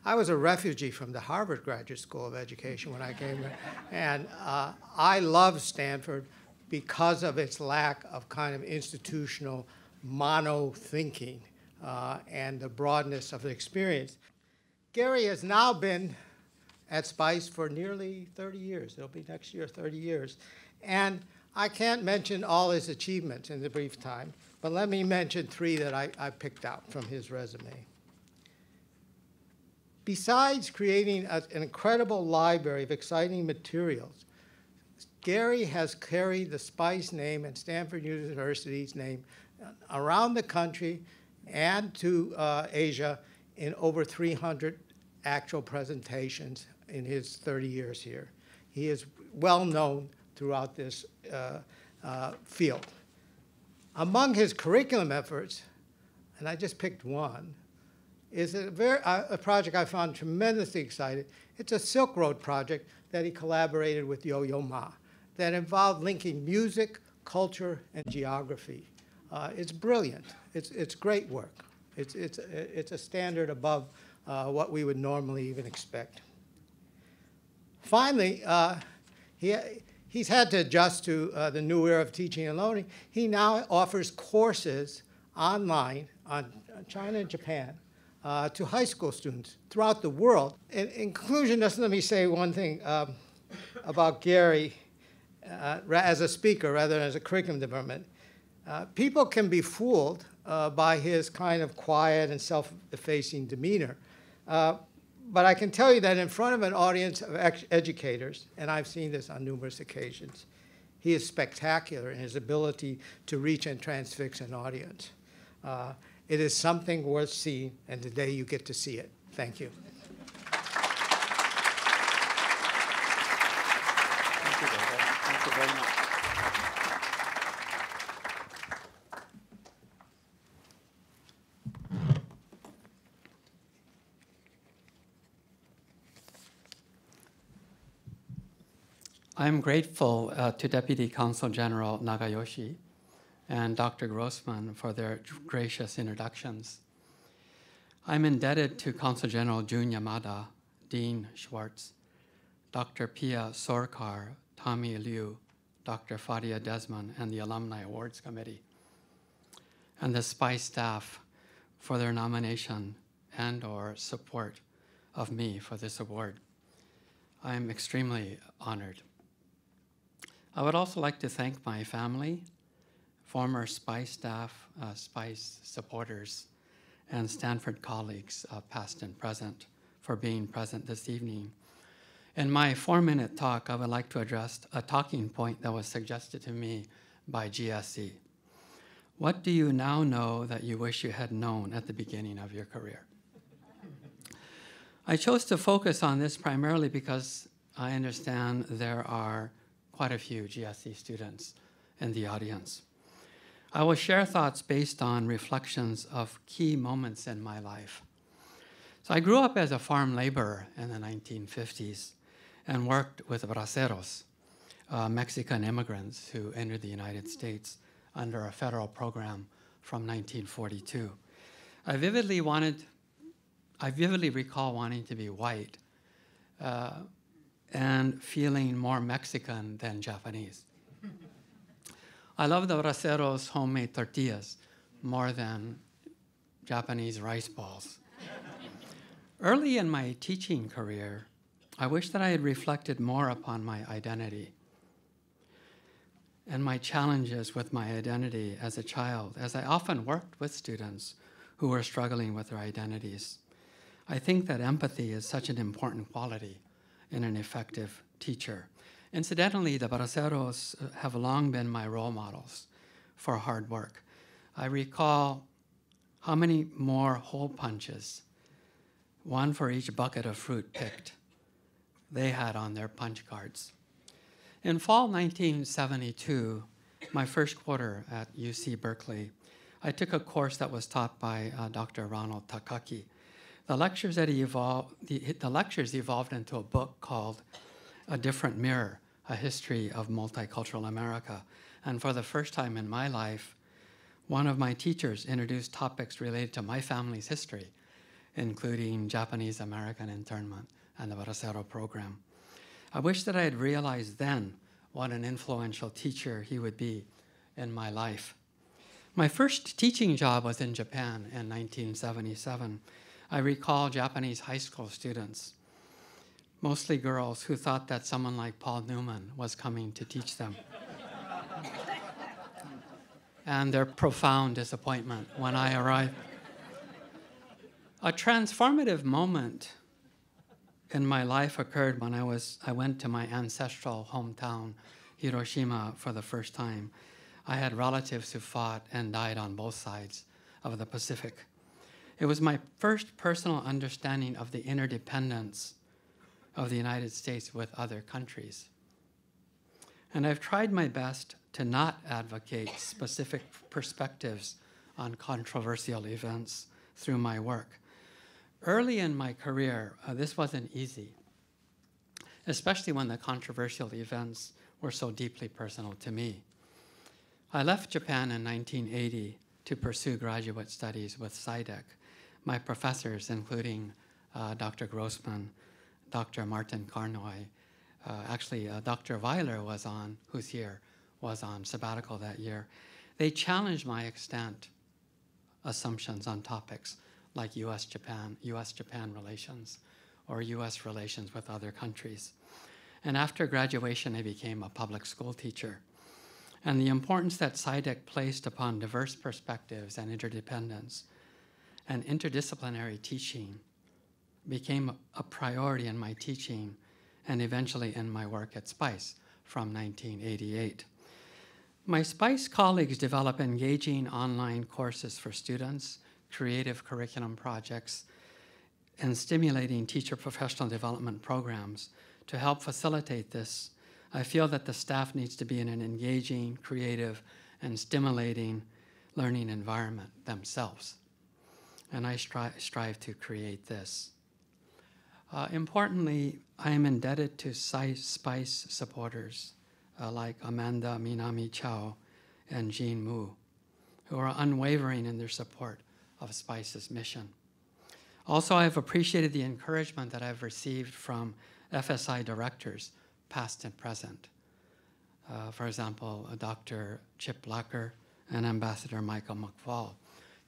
I was a refugee from the Harvard Graduate School of Education when I came here, and I loved Stanford because of its lack of kind of institutional mono-thinking and the broadness of the experience. Gary has now been at SPICE for nearly 30 years. It'll be next year, 30 years. And I can't mention all his achievements in the brief time, but let me mention 3 that I picked out from his resume. Besides creating an incredible library of exciting materials, Gary has carried the SPICE name and Stanford University's name around the country and to Asia in over 300 actual presentations in his 30 years here. He is well known throughout this field. Among his curriculum efforts, and I just picked one, is a project I found tremendously exciting. It's a Silk Road project that he collaborated with Yo-Yo Ma that involved linking music, culture, and geography. It's brilliant. It's great work. It's a standard above what we would normally even expect. Finally, he's had to adjust to the new era of teaching and learning. He now offers courses online on China and Japan to high school students throughout the world. In conclusion, just let me say one thing about Gary as a speaker rather than as a curriculum development. People can be fooled by his kind of quiet and self-effacing demeanor. But I can tell you that in front of an audience of educators, and I've seen this on numerous occasions, he is spectacular in his ability to reach and transfix an audience. It is something worth seeing, and today you get to see it. Thank you. Thank you, David. Thank you very much. I'm grateful to Deputy Consul General Nagayoshi and Dr. Grossman for their gracious introductions. I'm indebted to Consul General Jun Yamada, Dean Schwartz, Dr. Pia Sorkar, Tommy Liu, Dr. Fadia Desmond, and the Alumni Awards Committee, and the SPICE staff for their nomination and/or support of me for this award. I'm extremely honored. I would also like to thank my family, former SPICE staff, SPICE supporters, and Stanford colleagues, past and present, for being present this evening. In my 4-minute talk, I would like to address a talking point that was suggested to me by GSE. What do you now know that you wish you had known at the beginning of your career? I chose to focus on this primarily because I understand there are quite a few GSE students in the audience. I will share thoughts based on reflections of key moments in my life. So I grew up as a farm laborer in the 1950s and worked with braceros, Mexican immigrants who entered the United States under a federal program from 1942. I vividly recall wanting to be white and feeling more Mexican than Japanese. I love the braceros' homemade tortillas more than Japanese rice balls. Early in my teaching career, I wish that I had reflected more upon my identity and my challenges with my identity as a child, as I often worked with students who were struggling with their identities. I think that empathy is such an important quality in an effective teacher. Incidentally, the braceros have long been my role models for hard work. I recall how many more hole punches, one for each bucket of fruit picked, they had on their punch cards. In fall 1972, my first quarter at UC Berkeley, I took a course that was taught by Dr. Ronald Takaki. The lectures evolved into a book called A Different Mirror, A History of Multicultural America. And for the first time in my life, One of my teachers introduced topics related to my family's history, including Japanese American internment and the Restorative program. I wish that I had realized then what an influential teacher he would be in my life. My first teaching job was in Japan in 1977. I recall Japanese high school students, mostly girls, who thought that someone like Paul Newman was coming to teach them. And their profound disappointment when I arrived. A transformative moment in my life occurred when I went to my ancestral hometown, Hiroshima, for the first time. I had relatives who fought and died on both sides of the Pacific. It was my first personal understanding of the interdependence of the United States with other countries. And I've tried my best to not advocate specific perspectives on controversial events through my work. Early in my career, this wasn't easy, especially when the controversial events were so deeply personal to me. I left Japan in 1980 to pursue graduate studies with SciDec. My professors, including Dr. Grossman, Dr. Martin Carnoy, Dr. Weiler who's here, was on sabbatical that year. They challenged my extant assumptions on topics like US-Japan relations, or US relations with other countries. And after graduation, I became a public school teacher. And the importance that SciDec placed upon diverse perspectives and interdependence and interdisciplinary teaching became a priority in my teaching and eventually in my work at SPICE from 1988. My SPICE colleagues develop engaging online courses for students, creative curriculum projects, and stimulating teacher professional development programs. To help facilitate this, I feel that the staff needs to be in an engaging, creative, and stimulating learning environment themselves. And I strive to create this. Importantly, I am indebted to SPICE supporters like Amanda Minami Chow and Jean Mu, who are unwavering in their support of SPICE's mission. Also, I have appreciated the encouragement that I've received from FSI directors, past and present. For example, Dr. Chip Blacker and Ambassador Michael McFall,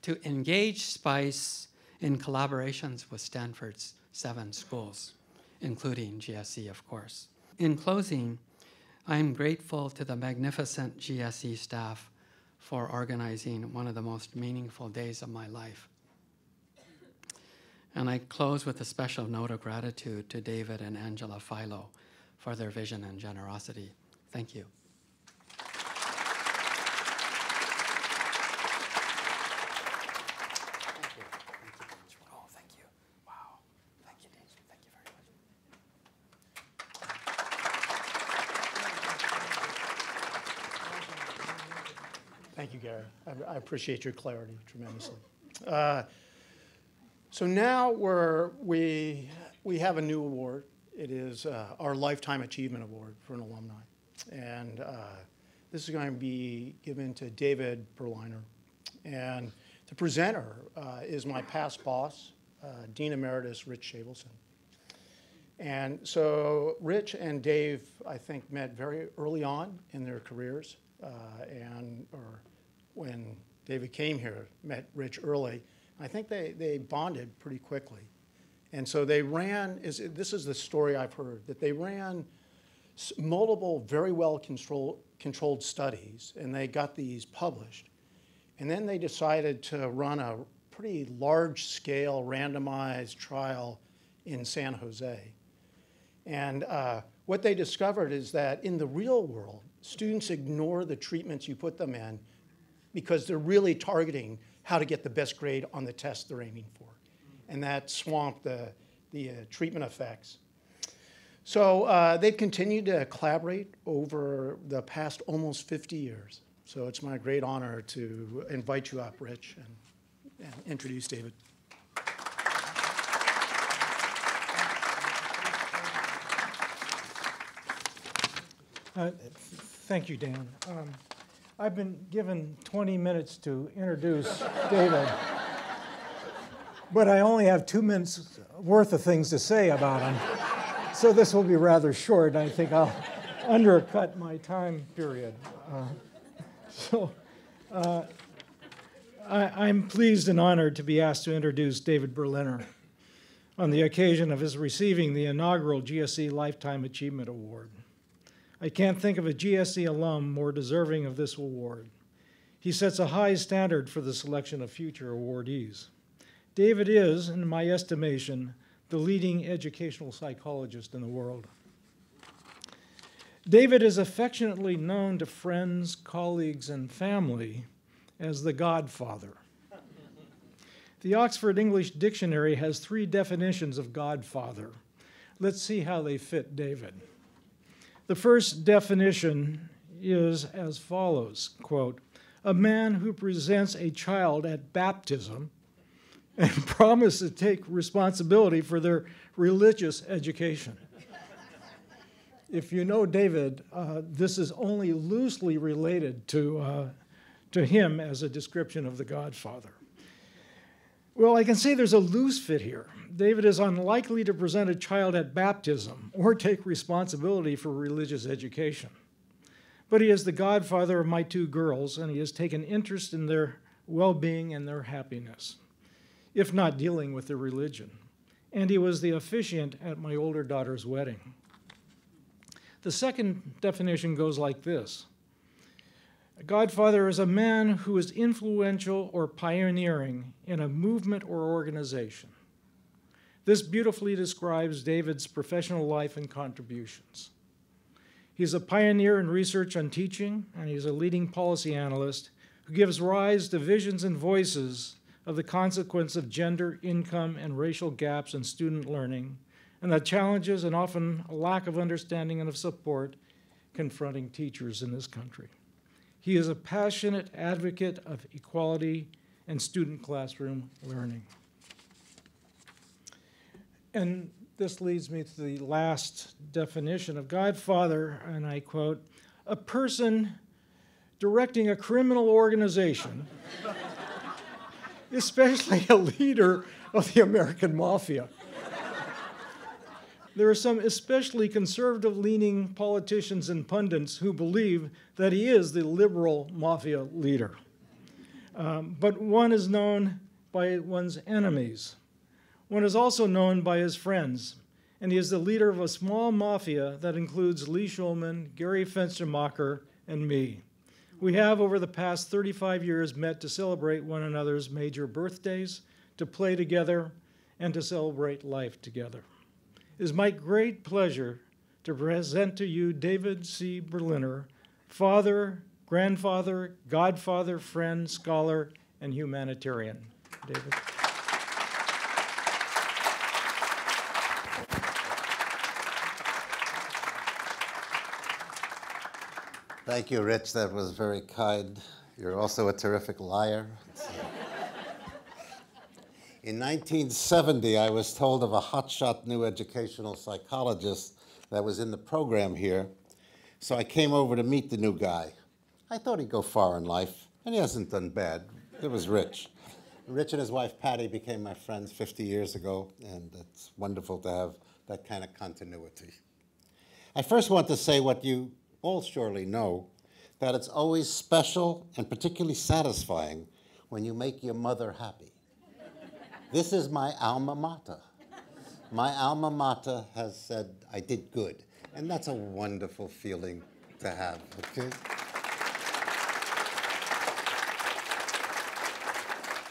to engage SPICE in collaborations with Stanford's 7 schools, including GSE, of course. In closing, I am grateful to the magnificent GSE staff for organizing one of the most meaningful days of my life. And I close with a special note of gratitude to David and Angela Philo for their vision and generosity. Thank you. Thank you, Gary. I appreciate your clarity tremendously. So now we have a new award. It is our Lifetime Achievement Award for an alumni. And this is going to be given to David Berliner. And the presenter is my past boss, Dean Emeritus Rich Shabelson. And so Rich and Dave, I think, met very early on in their careers. Or when David came here, met Rich early. I think they bonded pretty quickly. And so they ran, this is the story I've heard, that they ran multiple very well controlled studies, and they got these published. And then they decided to run a pretty large-scale randomized trial in San Jose. And what they discovered is that in the real world, students ignore the treatments you put them in because they're really targeting how to get the best grade on the test they're aiming for. And that swamped the treatment effects. So they've continued to collaborate over the past almost 50 years. So it's my great honor to invite you up, Rich, and introduce David. Thank you, Dan. I've been given 20 minutes to introduce David, but I only have 2 minutes worth of things to say about him. So this will be rather short. I think I'll undercut my time period. I'm pleased and honored to be asked to introduce David Berliner on the occasion of his receiving the inaugural GSE Lifetime Achievement Award. I can't think of a GSE alum more deserving of this award. He sets a high standard for the selection of future awardees. David is, in my estimation, the leading educational psychologist in the world. David is affectionately known to friends, colleagues, and family as the Godfather. The Oxford English Dictionary has 3 definitions of Godfather. Let's see how they fit David. The first definition is as follows, quote, a man who presents a child at baptism and promises to take responsibility for their religious education. If you know David, this is only loosely related to him as a description of the Godfather. Well, I can say there's a loose fit here. David is unlikely to present a child at baptism or take responsibility for religious education. But he is the godfather of my 2 girls, and he has taken interest in their well-being and their happiness, if not dealing with their religion. And he was the officiant at my older daughter's wedding. The second definition goes like this. A godfather is a man who is influential or pioneering in a movement or organization. This beautifully describes David's professional life and contributions. He's a pioneer in research on teaching, and he's a leading policy analyst who gives rise to visions and voices of the consequence of gender, income, and racial gaps in student learning, and the challenges and often a lack of understanding and of support confronting teachers in this country. He is a passionate advocate of equality and student classroom learning. And this leads me to the last definition of Godfather, and I quote, a person directing a criminal organization, especially a leader of the American mafia. There are some especially conservative-leaning politicians and pundits who believe that he is the liberal mafia leader. But one is known by one's enemies. One is also known by his friends, and he is the leader of a small mafia that includes Lee Shulman, Gary Fenstermacher, and me. We have, over the past 35 years, met to celebrate one another's major birthdays, to play together, and to celebrate life together. It is my great pleasure to present to you David C. Berliner, father, grandfather, godfather, friend, scholar, and humanitarian. David. Thank you, Rich. That was very kind. You're also a terrific liar. In 1970, I was told of a hotshot new educational psychologist that was in the program here, so I came over to meet the new guy. I thought he'd go far in life, and he hasn't done bad. It was Rich. Rich and his wife, Patty, became my friends 50 years ago, and it's wonderful to have that kind of continuity. I first want to say what you all surely know, that it's always special and particularly satisfying when you make your mother happy. This is my alma mater. My alma mater has said I did good, and that's a wonderful feeling to have, okay?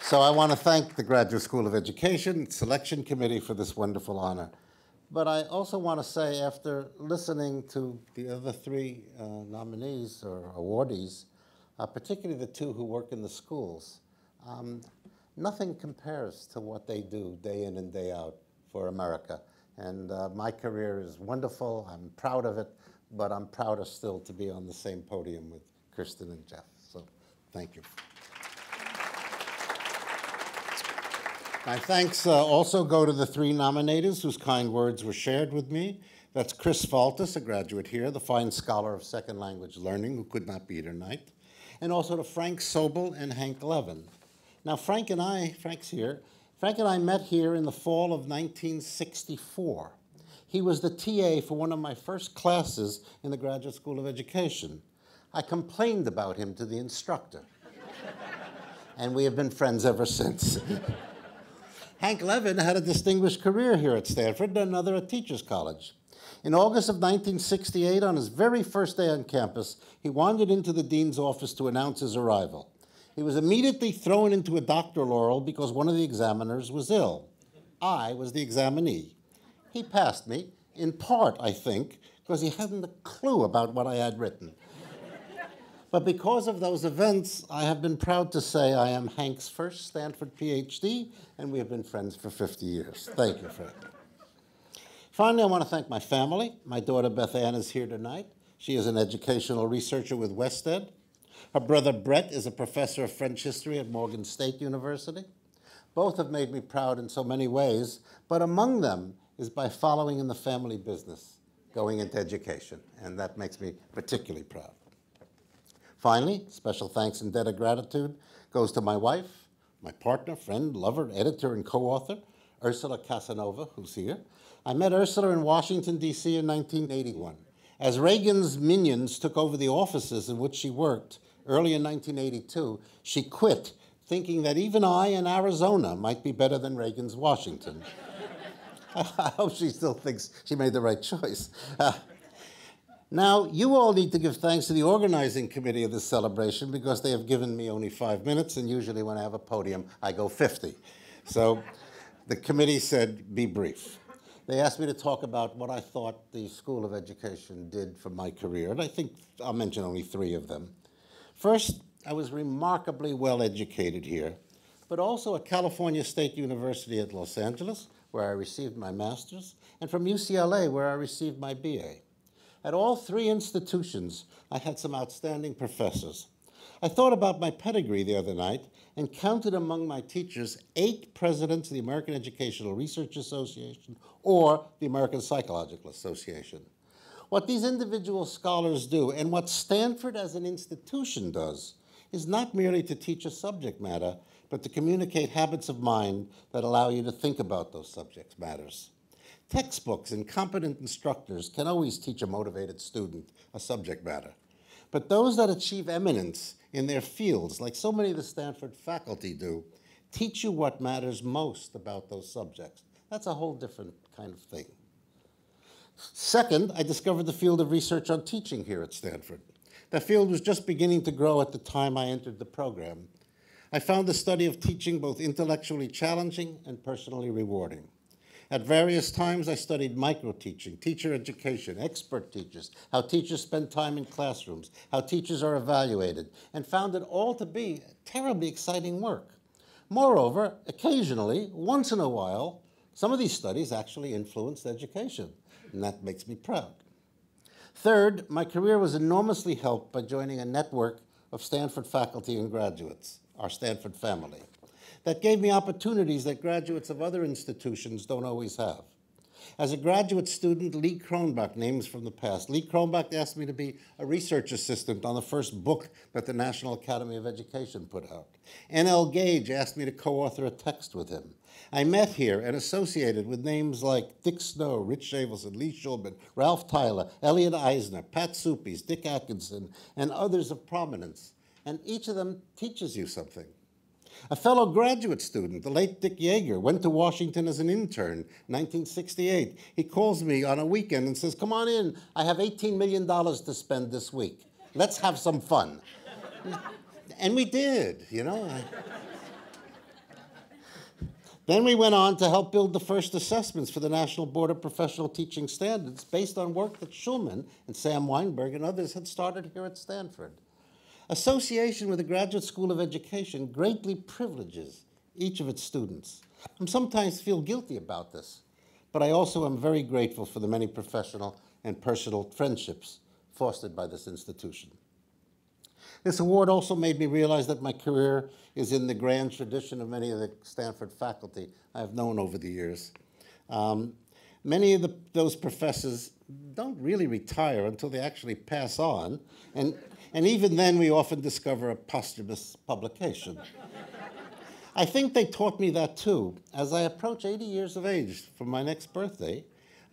So I want to thank the Graduate School of Education Selection Committee for this wonderful honor. But I also want to say, after listening to the other 3 nominees or awardees, particularly the 2 who work in the schools, nothing compares to what they do day in and day out for America. And my career is wonderful. I'm proud of it, but I'm prouder still to be on the same podium with Kirsten and Jeff. So thank you. My thanks also go to the 3 nominators whose kind words were shared with me. That's Chris Faltis, a graduate here, the fine scholar of second language learning who could not be here tonight, and also to Frank Sobel and Hank Levin. Now, Frank's here. Frank and I met here in the fall of 1964. He was the TA for one of my first classes in the Graduate School of Education. I complained about him to the instructor, and we have been friends ever since. Hank Levin had a distinguished career here at Stanford and another at Teachers College. In August of 1968, on his very first day on campus, he wandered into the dean's office to announce his arrival. He was immediately thrown into a doctoral oral because one of the examiners was ill. I was the examinee. He passed me, in part, I think, because he hadn't a clue about what I had written. But because of those events, I have been proud to say I am Hank's first Stanford PhD, and we have been friends for 50 years. Thank you, Frank. Finally, I want to thank my family. My daughter Beth Ann is here tonight. She is an educational researcher with WestEd. Her brother Brett is a professor of French history at Morgan State University. Both have made me proud in so many ways, but among them is by following in the family business, going into education, and that makes me particularly proud. Finally, special thanks and debt of gratitude goes to my wife, my partner, friend, lover, editor, and co-author, Ursula Casanova, who's here. I met Ursula in Washington, D.C. in 1981. As Reagan's minions took over the offices in which she worked early in 1982, she quit, thinking that even I in Arizona might be better than Reagan's Washington. I hope she still thinks she made the right choice. Now, you all need to give thanks to the organizing committee of this celebration because they have given me only 5 minutes, and usually when I have a podium, I go 50. So the committee said, be brief. They asked me to talk about what I thought the School of Education did for my career, and I think I'll mention only 3 of them. First, I was remarkably well educated here, but also at California State University at Los Angeles, where I received my master's, and from UCLA, where I received my BA. At all 3 institutions, I had some outstanding professors. I thought about my pedigree the other night and counted among my teachers 8 presidents of the American Educational Research Association or the American Psychological Association. What these individual scholars do, and what Stanford as an institution does, is not merely to teach a subject matter, but to communicate habits of mind that allow you to think about those subject matters. Textbooks and competent instructors can always teach a motivated student a subject matter. But those that achieve eminence in their fields, like so many of the Stanford faculty do, teach you what matters most about those subjects. That's a whole different kind of thing. Second, I discovered the field of research on teaching here at Stanford. That field was just beginning to grow at the time I entered the program. I found the study of teaching both intellectually challenging and personally rewarding. At various times, I studied micro-teaching, teacher education, expert teachers, how teachers spend time in classrooms, how teachers are evaluated, and found it all to be terribly exciting work. Moreover, occasionally, once in a while, some of these studies actually influenced education, and that makes me proud. Third, my career was enormously helped by joining a network of Stanford faculty and graduates, our Stanford family. That gave me opportunities that graduates of other institutions don't always have. As a graduate student, Lee Cronbach, names from the past. Lee Cronbach asked me to be a research assistant on the first book that the National Academy of Education put out. N.L. Gage asked me to co-author a text with him. I met here and associated with names like Dick Snow, Rich Shavelson, Lee Shulman, Ralph Tyler, Elliot Eisner, Pat Suppies, Dick Atkinson, and others of prominence. And each of them teaches you something. A fellow graduate student, the late Dick Yeager, went to Washington as an intern in 1968. He calls me on a weekend and says, come on in, I have $18 million to spend this week. Let's have some fun. And we did, you know. Then we went on to help build the first assessments for the National Board of Professional Teaching Standards based on work that Shulman and Sam Weinberg and others had started here at Stanford. Association with the Graduate School of Education greatly privileges each of its students. I sometimes feel guilty about this, but I also am very grateful for the many professional and personal friendships fostered by this institution. This award also made me realize that my career is in the grand tradition of many of the Stanford faculty I have known over the years. Many of those professors don't really retire until they actually pass on, and And even then, we often discover a posthumous publication. I think they taught me that too. As I approach 80 years of age for my next birthday,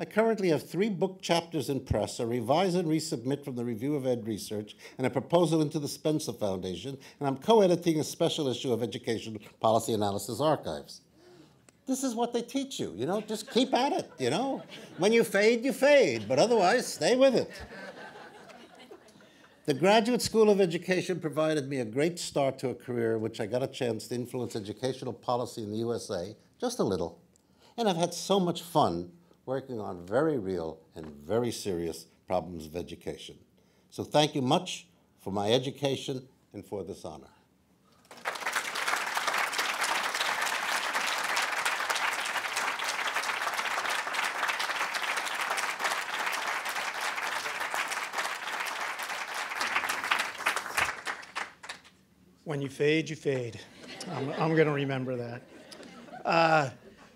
I currently have 3 book chapters in press, a revise and resubmit from the Review of Ed Research, and a proposal into the Spencer Foundation, and I'm co-editing a special issue of Education Policy Analysis Archives. This is what they teach you, just keep at it, When you fade, but otherwise, stay with it. The Graduate School of Education provided me a great start to a career in which I got a chance to influence educational policy in the USA, just a little. And I've had so much fun working on very real and very serious problems of education. So thank you much for my education and for this honor. When you fade, you fade. I'm going to remember that.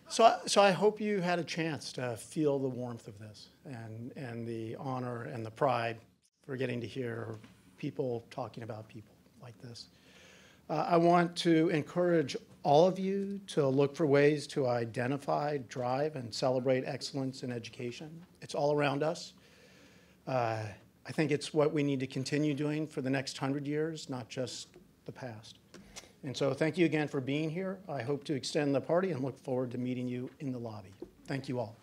So I hope you had a chance to feel the warmth of this and the honor and the pride for getting to hear people talking about people like this. I want to encourage all of you to look for ways to identify, drive, and celebrate excellence in education. It's all around us. I think it's what we need to continue doing for the next 100 years, not just the past. And so thank you again for being here. I hope to extend the party and look forward to meeting you in the lobby. Thank you all.